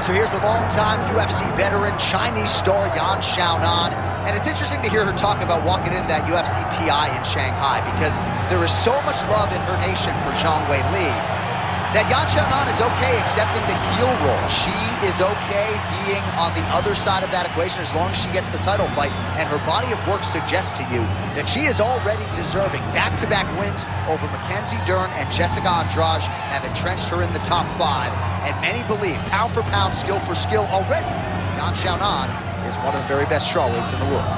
right, so here's the longtime UFC veteran, Chinese star Yan Xiaonan. And it's interesting to hear her talk about walking into that UFC PI in Shanghai, because there is so much love in her nation for Weili that Yan Xiaonan is okay accepting the heel role. She is okay being on the other side of that equation as long as she gets the title fight. And her body of work suggests to you that she is already deserving. Back-to-back wins over Mackenzie Dern and Jessica Andrade have entrenched her in the top 5. And many believe, pound for pound, skill for skill, already Yan Xiaonan is one of the very best strawweights in the world.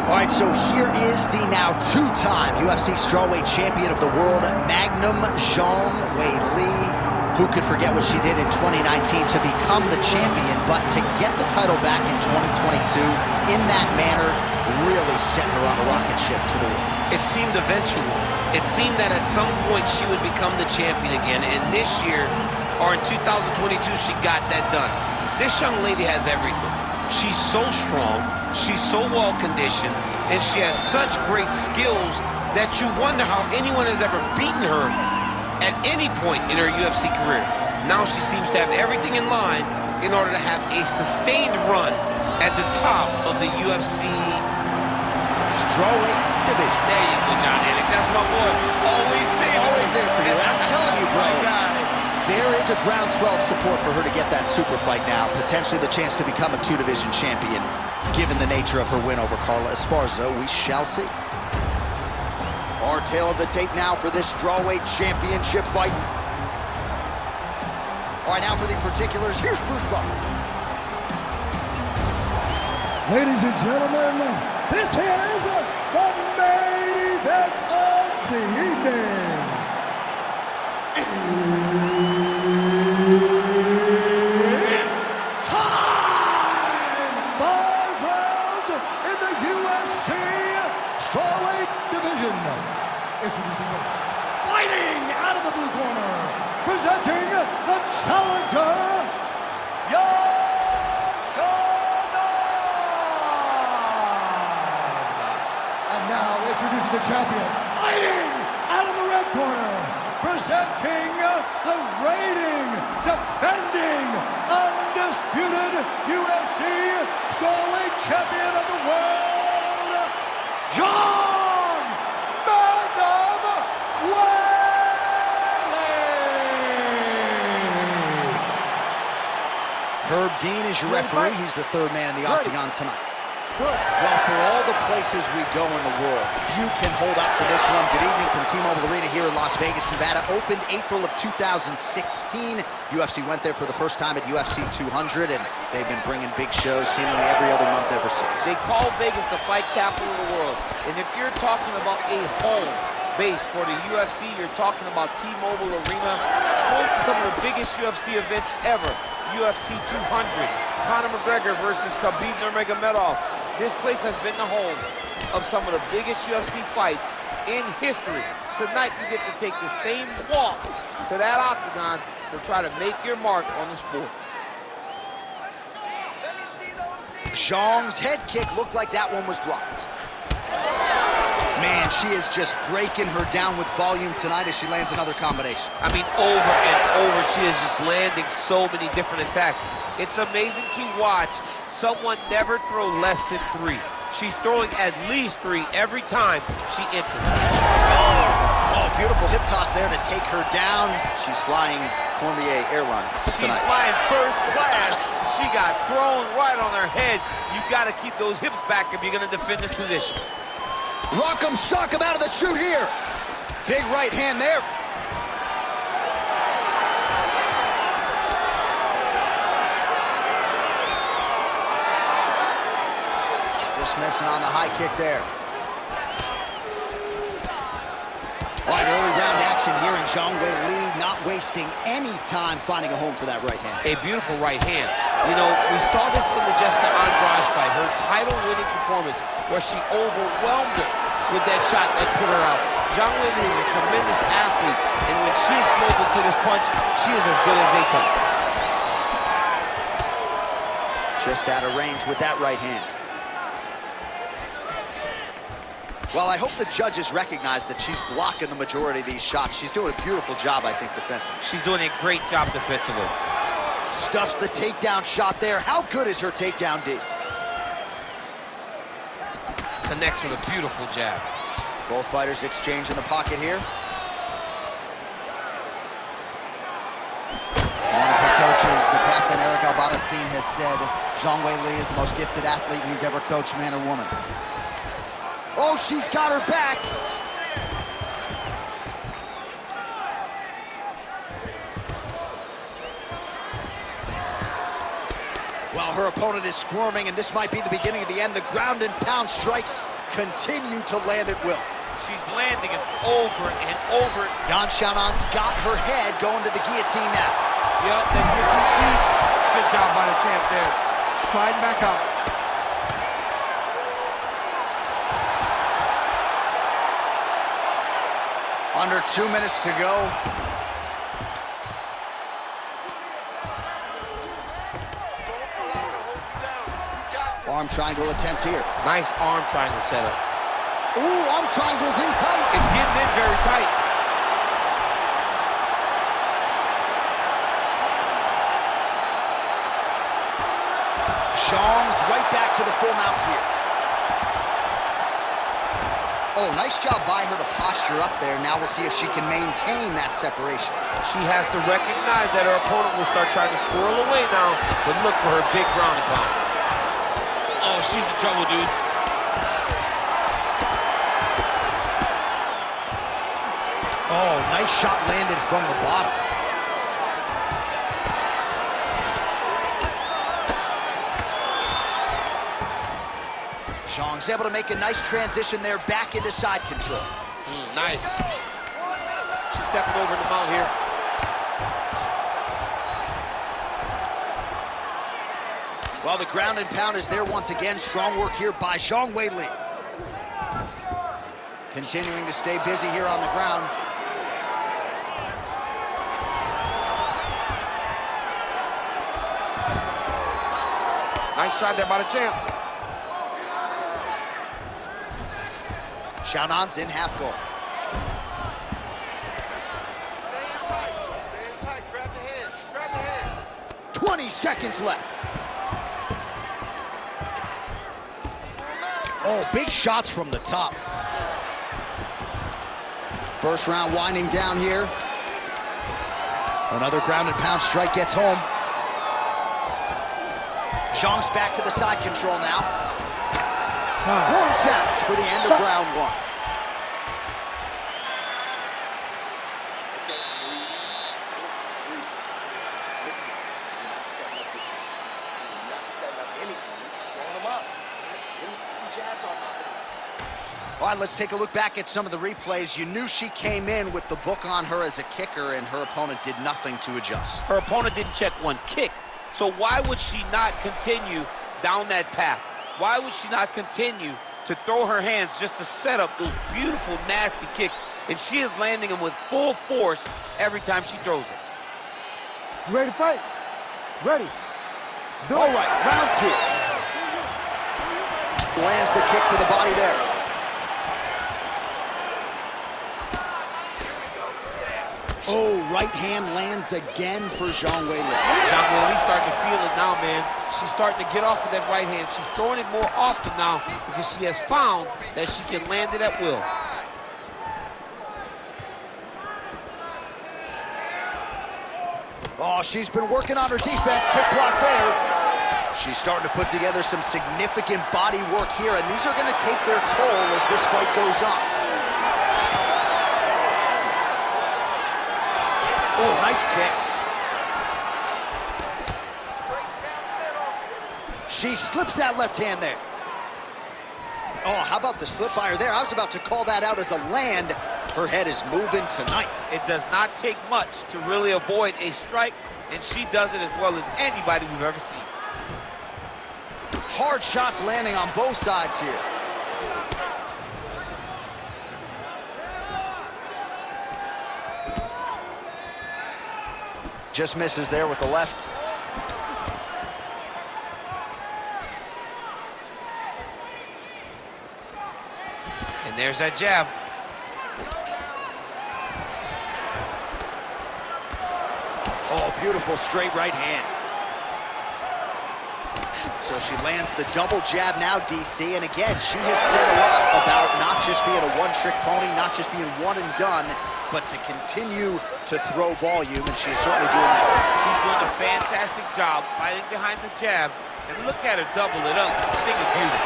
All right, so here is the now two-time UFC strawweight champion of the world, Magnum Weili. Who could forget what she did in 2019 to become the champion, but to get the title back in 2022 in that manner really setting her on a rocket ship to the world. It seemed eventual. It seemed that at some point she would become the champion again, and this year, or in 2022, she got that done. This young lady has everything. She's so strong, she's so well-conditioned, and she has such great skills that you wonder how anyone has ever beaten her at any point in her UFC career. Now she seems to have everything in line in order to have a sustained run at the top of the UFC strawweight division. There you go, John Anik. That's my boy. Always saying. Always there for you. I'm telling you, bro. My guy. There is a groundswell of support for her to get that super fight now. Potentially the chance to become a two-division champion, given the nature of her win over Carla Esparza. We shall see. Our tale of the tape now for this strawweight championship fight. All right, now for the particulars, here's Bruce Buffer. Ladies and gentlemen, this is the main event of the evening. It's time! 5 rounds in the UFC strawweight division. Introducing first, fighting out of the blue corner, presenting the challenger, Yan Xiaonan. And now introducing the champion, fighting out of the red corner, presenting the reigning, defending, undisputed UFC strawweight champion of the world, John Magnum Weili. Herb Dean is your referee. He's the third man in the octagon tonight. Well, for all the places we go in the world, few can hold up to this one. Good evening from T-Mobile Arena here in Las Vegas, Nevada. Opened April of 2016. UFC went there for the first time at UFC 200, and they've been bringing big shows seemingly every other month ever since. They call Vegas the fight capital of the world. And if you're talking about a home base for the UFC, you're talking about T-Mobile Arena, home to some of the biggest UFC events ever. UFC 200, Conor McGregor versus Khabib Nurmagomedov. This place has been the home of some of the biggest UFC fights in history. Tonight, you get to take the same walk to that octagon to try to make your mark on the sport. Zhang's head kick looked like that one was blocked. Man, she is just breaking her down with volume tonight as she lands another combination. I mean, over and over, she is just landing so many different attacks. It's amazing to watch someone never throw less than 3. She's throwing at least 3 every time she enters. Oh, beautiful hip toss there to take her down. She's flying Cormier Airlines tonight. She's flying first class. She got thrown right on her head. You got to keep those hips back if you're going to defend this position. Rock'em sock'em out of the chute here. Big right hand there. Just missing on the high kick there. All right, early round action here, and Zhang Weili not wasting any time finding a home for that right hand. A beautiful right hand. You know, we saw this in the Jessica Andrade fight, her title-winning performance, where she overwhelmed her with that shot that put her out. Zhang Weili is a tremendous athlete, and when she explodes into this punch, she is as good as they come. Just out of range with that right hand. Well, I hope the judges recognize that she's blocking the majority of these shots. She's doing a beautiful job, I think, defensively. She's doing a great job defensively. Stuffs the takedown shot there. How good is her takedown, D? Connects with a beautiful jab. Both fighters exchange in the pocket here. One of her coaches, the captain, Eric Albarracin, has said Zhang Weili is the most gifted athlete he's ever coached, man or woman. Oh, she's got her back. Well, her opponent is squirming, and this might be the beginning of the end. The ground and pound strikes continue to land at will. She's landing it over and over. Yan Xiaonan's got her head going to the guillotine now. Yep, that guillotine deep. Good job by the champ there. Sliding back up. Under 2 minutes to go. Arm triangle attempt here. Nice arm triangle setup. Ooh, arm triangle's in tight. It's getting in very tight. Zhang's right back to the full mount here. Oh, nice job by her to posture up there. Now we'll see if she can maintain that separation. She has to recognize that her opponent will start trying to squirrel away now, but look for her big ground and pound. Oh, she's in trouble, dude. Oh, nice shot landed from the bottom. Zhang's able to make a nice transition there back into side control. Nice. She's stepping over the mount here. Well, the ground and pound is there once again. Strong work here by Zhang Weili. Continuing to stay busy here on the ground. Nice shot there by the champ. Xiaonan's in half guard. Stay in tight, grab the head, 20 seconds left. Oh, big shots from the top. First round winding down here. Another ground and pound strike gets home. Zhang's back to the side control now. Horn sounds for the end of round one. Listen, you're not setting up your kicks. You're not setting up anything. You're just throwing them up. Give me some jabs on top of it. All right, let's take a look back at some of the replays. You knew she came in with the book on her as a kicker, and her opponent did nothing to adjust. Her opponent didn't check one kick. So why would she not continue down that path? Why would she not continue to throw her hands just to set up those beautiful, nasty kicks? And she is landing them with full force every time she throws it. You ready to fight? Ready. Let's do it. All right, round two. Lands the kick to the body there. Oh, right hand lands again for Zhang Weili. Zhang Weili's starting to feel it now, man. She's starting to get off of that right hand. She's throwing it more often now because she has found that she can land it at will. Oh, she's been working on her defense. Kick block there. She's starting to put together some significant body work here, and these are going to take their toll as this fight goes on. Oh, nice kick. She slips that left hand there. Oh, how about the slip fire there? I was about to call that out as a land. Her head is moving tonight. It does not take much to really avoid a strike, and she does it as well as anybody we've ever seen. Hard shots landing on both sides here. Just misses there with the left. And there's that jab. Oh, beautiful straight right hand. So she lands the double jab now, DC, and again, she has said a lot about not just being a one-trick pony, not just being one and done, but to continue to throw volume, and she's certainly doing that too. She's doing a fantastic job fighting behind the jab, and look at her double it up. Thing of beauty.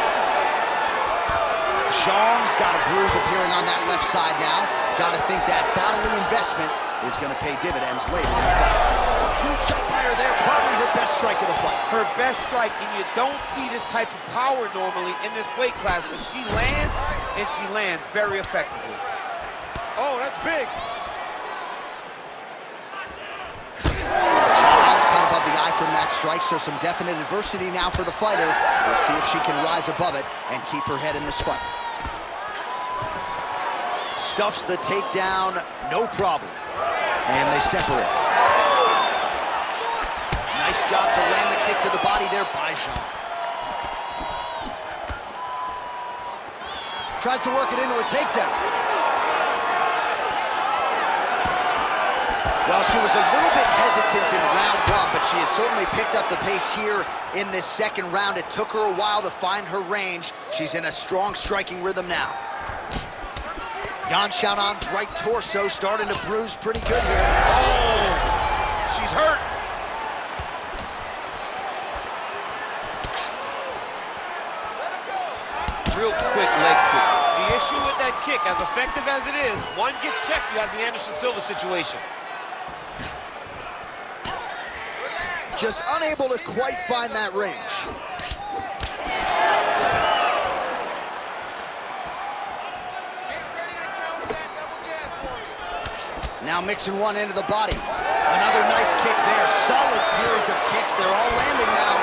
Zhang's got a bruise appearing on that left side now. Got to think that bodily investment is going to pay dividends later in the fight. Oh, huge shot by her there, probably her best strike of the fight. Her best strike, and you don't see this type of power normally in this weight class, but she lands, and she lands very effectively. Oh, that's big. Xiaonan's cut above the eye from that strike, so some definite adversity now for the fighter. We'll see if she can rise above it and keep her head in this fight. Stuffs the takedown, no problem. And they separate. Nice job to land the kick to the body there by Zhang. Tries to work it into a takedown. Well, she was a little bit hesitant in round one, but she has certainly picked up the pace here in this second round. It took her a while to find her range. She's in a strong striking rhythm now. Yan Xiaonan's right torso starting to bruise pretty good here. Oh, she's hurt. Real quick leg kick. The issue with that kick, as effective as it is, one gets checked, you have the Anderson Silva situation. Just unable to quite find that range. Now mixing one into the body. Another nice kick there. Solid series of kicks. They're all landing now.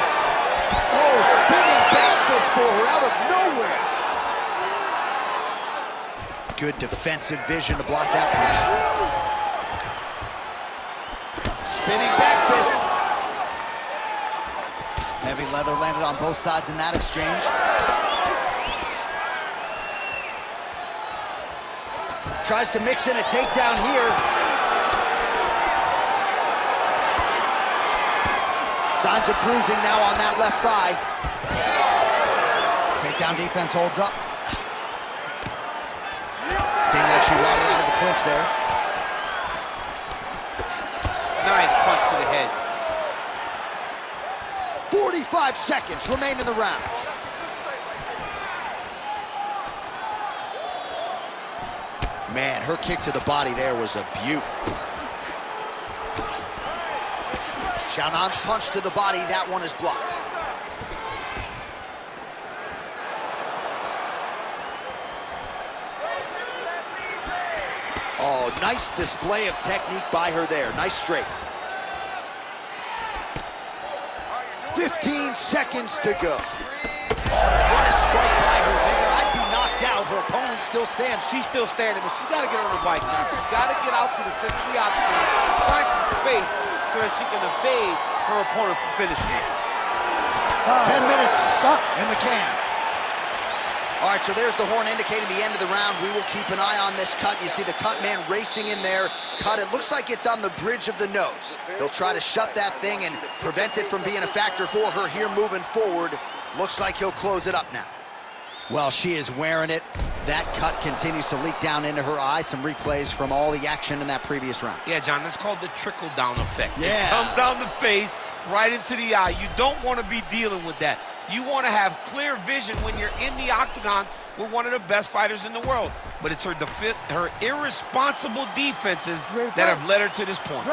Oh, spinning back fist for her out of nowhere. Good defensive vision to block that punch. Spinning back fist. Heavy leather landed on both sides in that exchange. Tries to mix in a takedown here. Signs of bruising now on that left thigh. Takedown defense holds up. Seeing like she waddled out of the clinch there. Nice punch to the head. 45 seconds remain in the round. Man, her kick to the body there was a beaut. Xiaonan's punch to the body, that one is blocked. Oh, nice display of technique by her there. Nice straight. 15 seconds to go. What a strike by her there. I'd be knocked out. Her opponent still stands. She's still standing, but she's got to get on her bike now. She's got to get out to the center of the octagon, find some space so that she can evade her opponent from finishing it. 10 minutes in the can. All right, so there's the horn indicating the end of the round. We will keep an eye on this cut. You see the cut man racing in there. Cut, it looks like it's on the bridge of the nose. They'll try to shut that thing and prevent it from being a factor for her here moving forward. Looks like he'll close it up now. Well, she is wearing it. That cut continues to leak down into her eye. Some replays from all the action in that previous round. Yeah, John, that's called the trickle-down effect. Yeah. It comes down the face, right into the eye. You don't want to be dealing with that. You want to have clear vision when you're in the octagon with one of the best fighters in the world. But it's her irresponsible defenses that have led her to this point.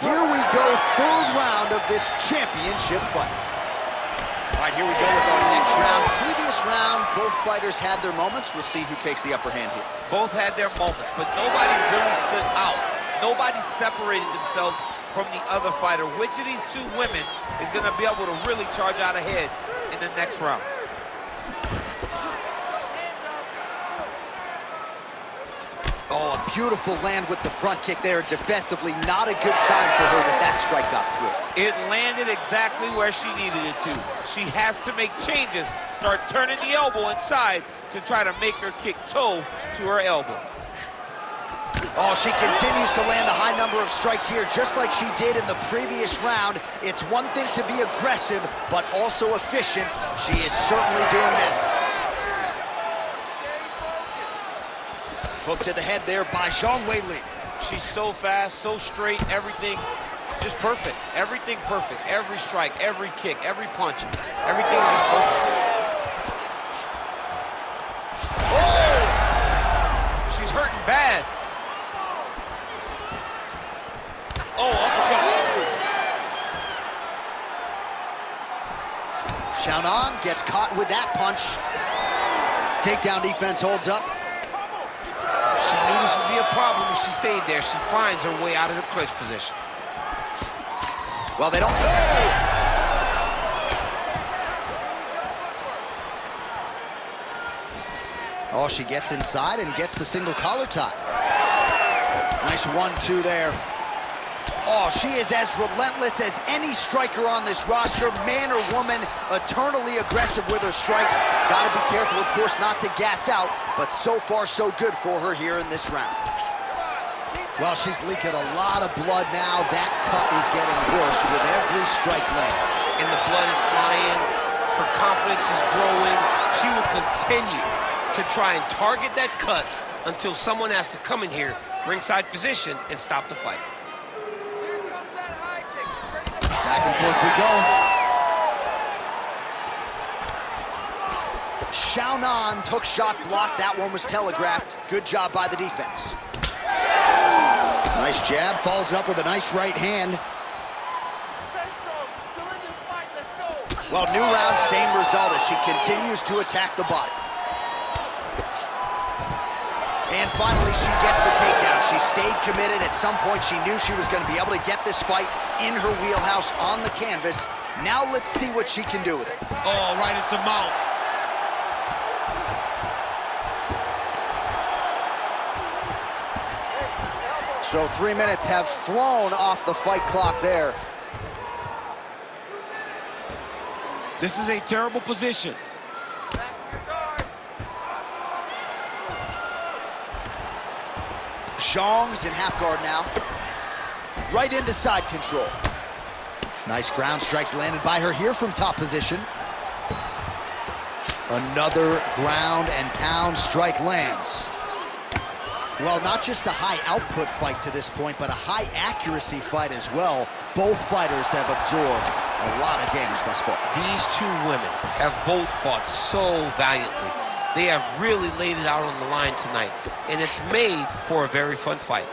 Here we go, third round of this championship fight. All right, here we go with our next round. Previous previous round, both fighters had their moments. We'll see who takes the upper hand here. Both had their moments, but nobody really stood out. Nobody separated themselves from the other fighter. Which of these two women is going to be able to really charge out ahead in the next round? Oh, a beautiful land with the front kick there. Defensively, not a good sign for her that that strike got through. It landed exactly where she needed it to. She has to make changes, start turning the elbow inside to try to make her kick toe to her elbow. Oh, she continues to land a high number of strikes here, just like she did in the previous round. It's one thing to be aggressive, but also efficient. She is certainly doing that. Hook to the head there by Weili. She's so fast, so straight, everything just perfect. Everything perfect. Every strike, every kick, every punch, everything's just perfect. Oh! She's hurting bad. Oh, uppercut. Xiaonan gets caught with that punch. Takedown defense holds up. She knew this would be a problem if she stayed there. She finds her way out of the clinch position. Well, they don't. Oh, she gets inside and gets the single collar tie. Nice 1-2 there. Oh, she is as relentless as any striker on this roster, man or woman, eternally aggressive with her strikes. Gotta be careful, of course, not to gas out, but so far so good for her here in this round. Well, she's leaking a lot of blood now. That cut is getting worse with every strike land. And the blood is flying, her confidence is growing. She will continue to try and target that cut until someone has to come in here, ringside position, and stop the fight. Back and forth we go. Xiaonan's hook shot blocked. That one was telegraphed. Good job by the defense. Nice jab, follows it up with a nice right hand. Well, new round, same result as she continues to attack the body. And finally, she gets the takedown. She stayed committed. At some point, she knew she was going to be able to get this fight in her wheelhouse on the canvas. Now let's see what she can do with it. Oh, right into mount. So 3 minutes have flown off the fight clock there. This is a terrible position. Zhang's in half guard now. Right into side control. Nice ground strikes landed by her here from top position. Another ground and pound strike lands. Well, not just a high output fight to this point, but a high accuracy fight as well. Both fighters have absorbed a lot of damage thus far. These two women have both fought so valiantly. They have really laid it out on the line tonight, and it's made for a very fun fight.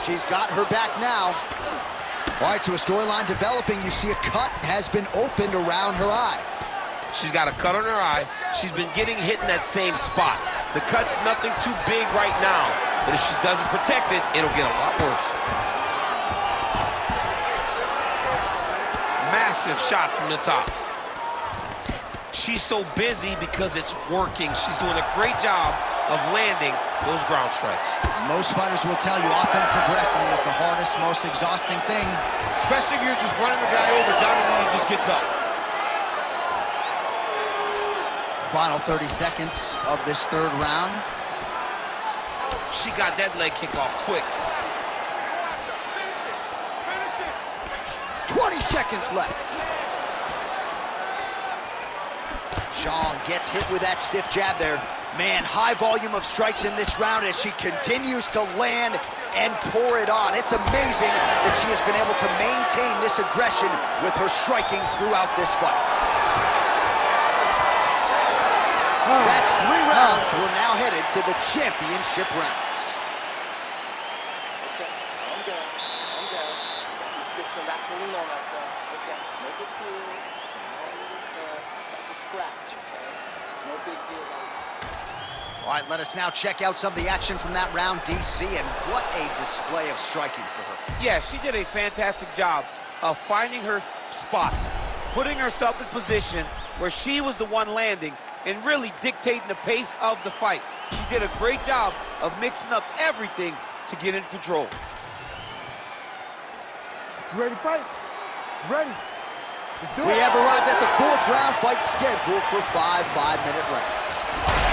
She's got her back now. All right, so a storyline developing. You see a cut has been opened around her eye. She's got a cut on her eye. She's been getting hit in that same spot. The cut's nothing too big right now, but if she doesn't protect it, it'll get a lot worse. Massive shot from the top. She's so busy because it's working. She's doing a great job of landing those ground strikes. Most fighters will tell you offensive wrestling is the hardest, most exhausting thing. Especially if you're just running the guy over, Johnny Lee just gets up. Final 30 seconds of this third round. She got that leg kick off quick. 20 seconds left. Zhang gets hit with that stiff jab there. Man, high volume of strikes in this round as she continues to land and pour it on. It's amazing that she has been able to maintain this aggression with her striking throughout this fight. That's 3 rounds. We're now headed to the championship rounds. Okay. some Vaseline on that cut. Okay, it's no big deal. Small little cut. It's like a scratch, okay? It's no big deal right now. All right, let us now check out some of the action from that round, DC, and what a display of striking for her. Yeah, she did a fantastic job of finding her spots, putting herself in position where she was the one landing and really dictating the pace of the fight. She did a great job of mixing up everything to get in control. You ready to fight? Ready. Let's do it. We have arrived at the 4th round, fight scheduled for 5 5-minute rounds.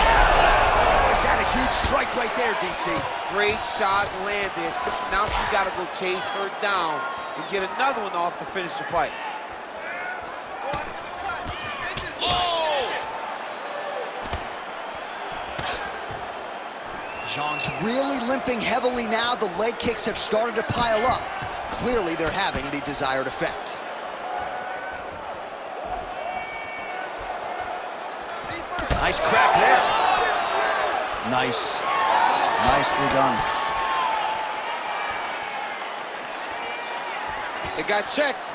Oh, is that a huge strike right there, DC? Great shot landed. Now she's got to go chase her down and get another one off to finish the fight. Oh! Zhang's really limping heavily now. The leg kicks have started to pile up. Clearly, they're having the desired effect. Nice crack there. Nice. Nicely done. It got checked.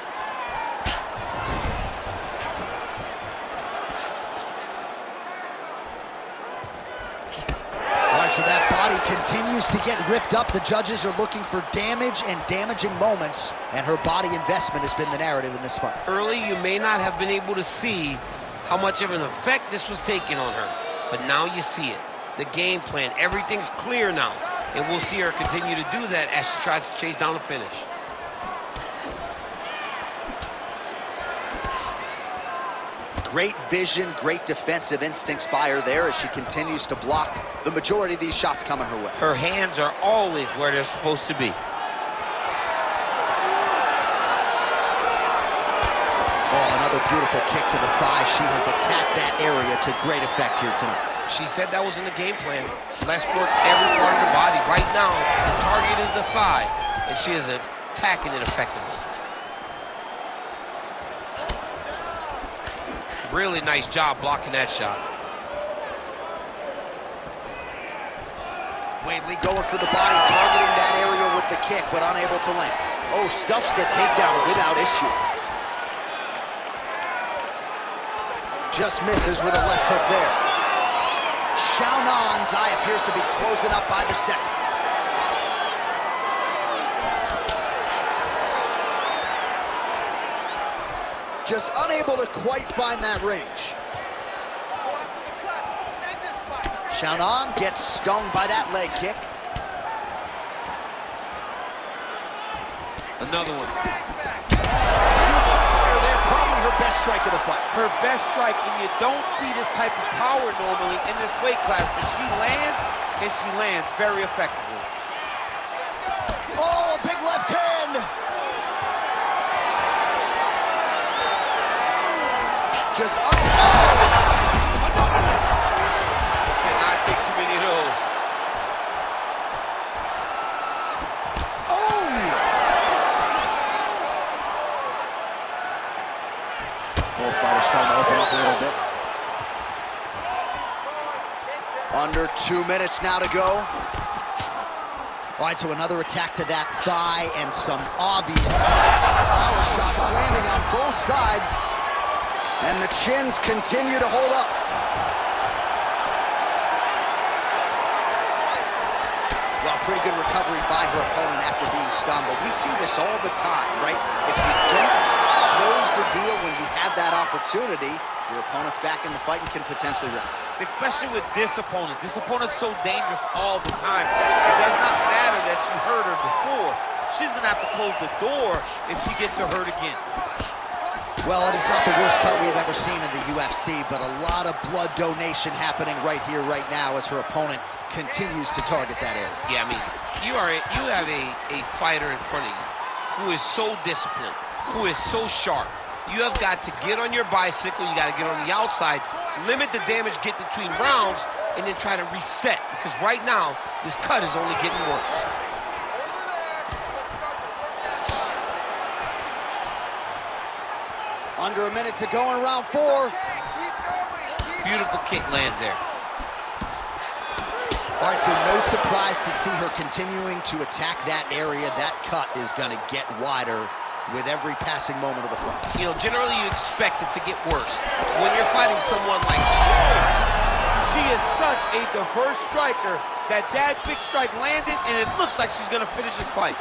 So that body continues to get ripped up. The judges are looking for damage and damaging moments, and her body investment has been the narrative in this fight. Early, you may not have been able to see how much of an effect this was taking on her, but now you see it. The game plan, everything's clear now, and we'll see her continue to do that as she tries to chase down the finish. Great vision, great defensive instincts by her there as she continues to block the majority of these shots coming her way. Her hands are always where they're supposed to be. Oh, another beautiful kick to the thigh. She has attacked that area to great effect here tonight. She said that was in the game plan. Let's work every part of the body. Right now, the target is the thigh, and she is attacking it effectively. Really nice job blocking that shot. Weili going for the body, targeting that area with the kick, but unable to land. Oh, stuffs the takedown without issue. Just misses with a left hook there. Xiaonan's eye appears to be closing up by the second. Just unable to quite find that range. Xiaonan gets stung by that leg kick. Another one. They're probably her best strike of the fight. Her best strike, and you don't see this type of power normally in this weight class, but she lands, and she lands very effectively. Oh, a big left hand. Just up. Cannot take too many of those. Oh! Both fighters starting to open up a little bit. Under 2 minutes now to go. All right, so another attack to that thigh and some obvious power shots landing on both sides. And the chins continue to hold up. Well, pretty good recovery by her opponent after being stunned, but we see this all the time, right? If you don't close the deal when you have that opportunity, your opponent's back in the fight and can potentially win. Especially with this opponent. This opponent's so dangerous all the time. It does not matter that she hurt her before. She's gonna have to close the door if she gets her hurt again. Well, it is not the worst cut we have ever seen in the UFC, but a lot of blood donation happening right here, right now, as her opponent continues to target that area. Yeah, I mean, you have a fighter in front of you who is so disciplined, who is so sharp. You have got to get on your bicycle, you got to get on the outside, limit the damage, get between rounds, and then try to reset, because right now, this cut is only getting worse. Under a minute to go in round 4. Beautiful kick lands there. All right, so no surprise to see her continuing to attack that area. That cut is going to get wider with every passing moment of the fight. You know, generally you expect it to get worse. When you're fighting someone like this, she is such a diverse striker that big strike landed, and it looks like she's going to finish this fight.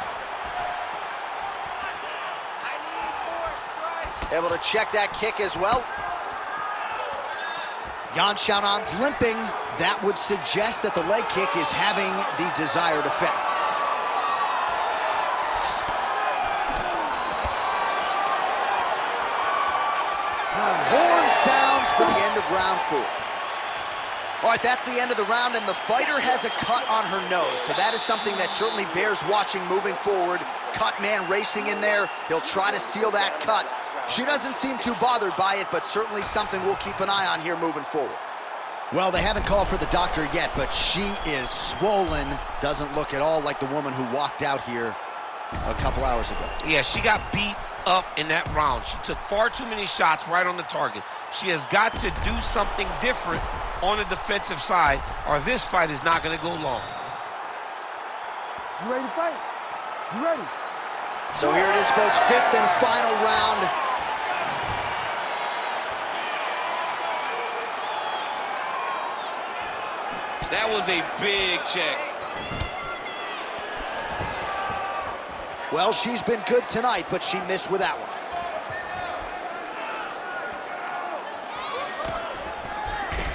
Able to check that kick as well. Yan Xiaonan's limping. That would suggest that the leg kick is having the desired effect. Horn sounds for the end of round 4. All right, that's the end of the round, and the fighter has a cut on her nose, so that is something that certainly bears watching moving forward. Cut man racing in there. He'll try to seal that cut. She doesn't seem too bothered by it, but certainly something we'll keep an eye on here moving forward. Well, they haven't called for the doctor yet, but she is swollen. Doesn't look at all like the woman who walked out here a couple hours ago. Yeah, she got beat up in that round. She took far too many shots right on the target. She has got to do something different on the defensive side, or this fight is not going to go long. You ready to fight? You ready? So here it is, folks, 5th and final round. That was a big check. Well, she's been good tonight, but she missed with that one.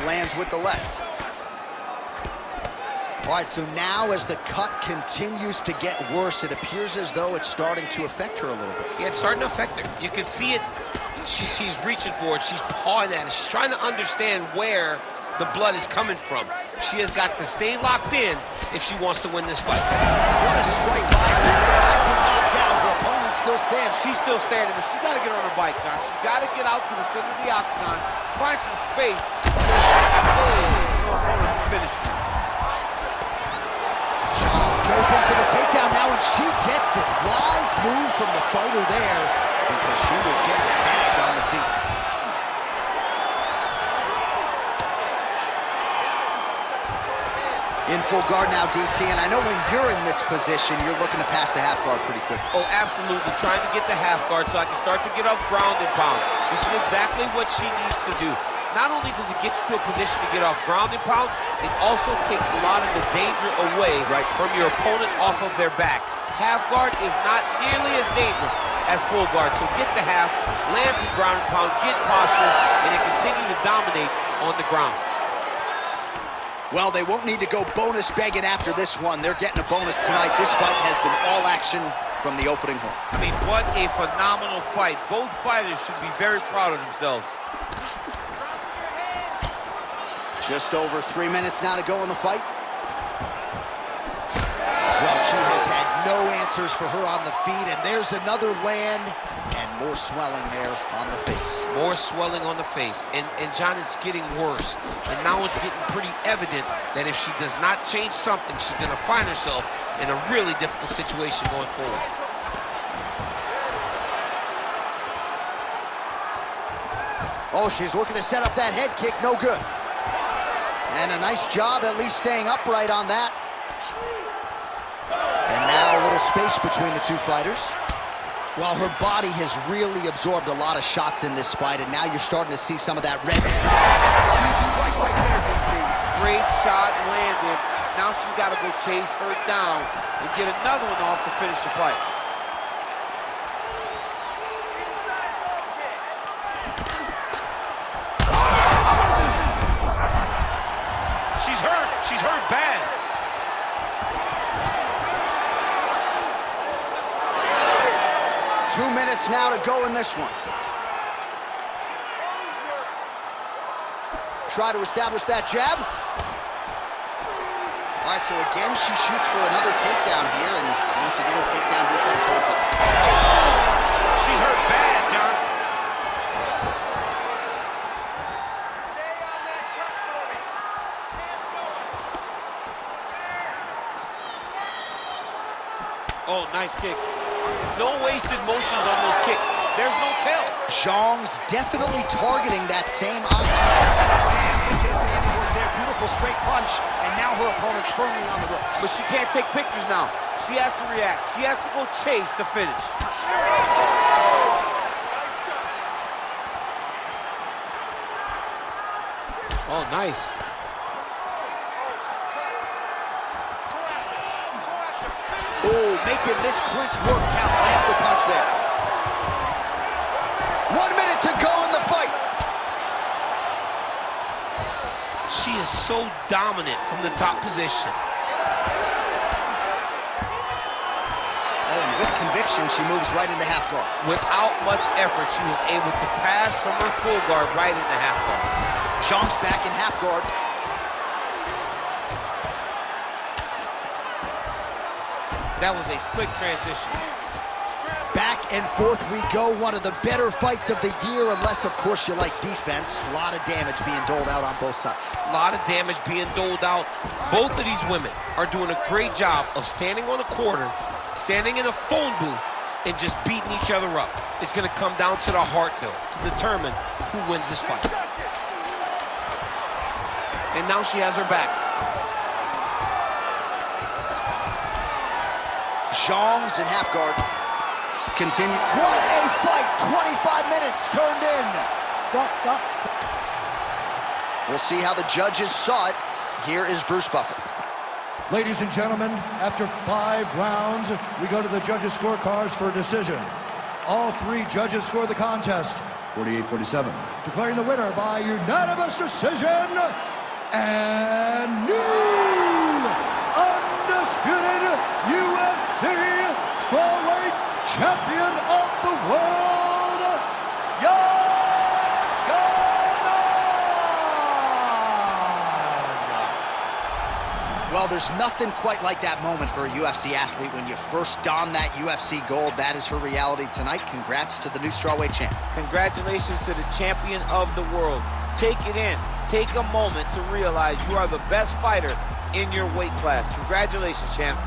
Lands with the left. All right, so now as the cut continues to get worse, it appears as though it's starting to affect her a little bit. Yeah, it's starting to affect her. You can see it. She's reaching for it. She's pawing at it. She's trying to understand where the blood is coming from. She has got to stay locked in if she wants to win this fight. What a strike by her there. I've been knocked down. Her opponent still stands. She's still standing, but she's got to get on her bike, John. She's got to get out to the center of the octagon, find some space. Finish her. Zhang goes in for the takedown now, and she gets it. Wise move from the fighter there, because she was getting tagged on the feet. In full guard now, DC, and I know when you're in this position, you're looking to pass the half guard pretty quick. Oh, absolutely. Trying to get the half guard so I can start to get up ground and pound. This is exactly what she needs to do. Not only does it get you to a position to get off ground and pound, it also takes a lot of the danger away from your opponent off of their back. Half guard is not nearly as dangerous as full guard, so get the half, land some ground and pound, get posture, and then continue to dominate on the ground. Well, they won't need to go bonus begging after this one. They're getting a bonus tonight. This fight has been all action from the opening horn. I mean, what a phenomenal fight. Both fighters should be very proud of themselves. Just over 3 minutes now to go in the fight. Well, she has had no answers for her on the feet, and there's another land, and more swelling there on the face. More swelling on the face, and John, it's getting worse. And now it's getting pretty evident that if she does not change something, she's going to find herself in a really difficult situation going forward. Oh, she's looking to set up that head kick, no good. And a nice job at least staying upright on that. And now a little space between the two fighters. Well, her body has really absorbed a lot of shots in this fight, and now you're starting to see some of that red. Strike right there, DC. Great shot landed. Now she's got to go chase her down and get another one off to finish the fight. She's hurt. She's hurt bad. Two minutes now to go in this one. Try to establish that jab. All right, so again, she shoots for another takedown here, and once again, the takedown defense holds it. She's hurt bad, John. Stay on that cut for me. Oh, nice kick. No wasted motions on those kicks. There's no tell. Zhang's definitely targeting that same eye. Man, look at the handiwork there. Beautiful straight punch, and now her opponent's firmly on the ropes. But she can't take pictures now. She has to react. She has to go chase the finish. Oh, nice. Oh, making this clinch work count. Lands the punch there. 1 minute to go in the fight. She is so dominant from the top position. Oh, and with conviction, she moves right into half guard. Without much effort, she was able to pass from her full guard right into half guard. Zhang's back in half guard. That was a slick transition. Back and forth we go. One of the better fights of the year, unless, of course, you like defense. A lot of damage being doled out on both sides. A lot of damage being doled out. Both of these women are doing a great job of standing on a quarter, standing in a phone booth, and just beating each other up. It's going to come down to the heart, though, to determine who wins this fight. And now she has her back. Zhang's in half guard. Continue. What a fight! 25 minutes turned in. Stop. We'll see how the judges saw it. Here is Bruce Buffer. Ladies and gentlemen, after 5 rounds, we go to the judges' scorecards for a decision. All 3 judges score the contest, 48-47. Declaring the winner by unanimous decision, and new undisputed UFC strawweight champion of the world, Well, there's nothing quite like that moment for a UFC athlete when you first don that UFC gold. That is her reality tonight. Congrats to the new strawweight champ. Congratulations to the champion of the world. Take it in. Take a moment to realize you are the best fighter in your weight class. Congratulations, champ.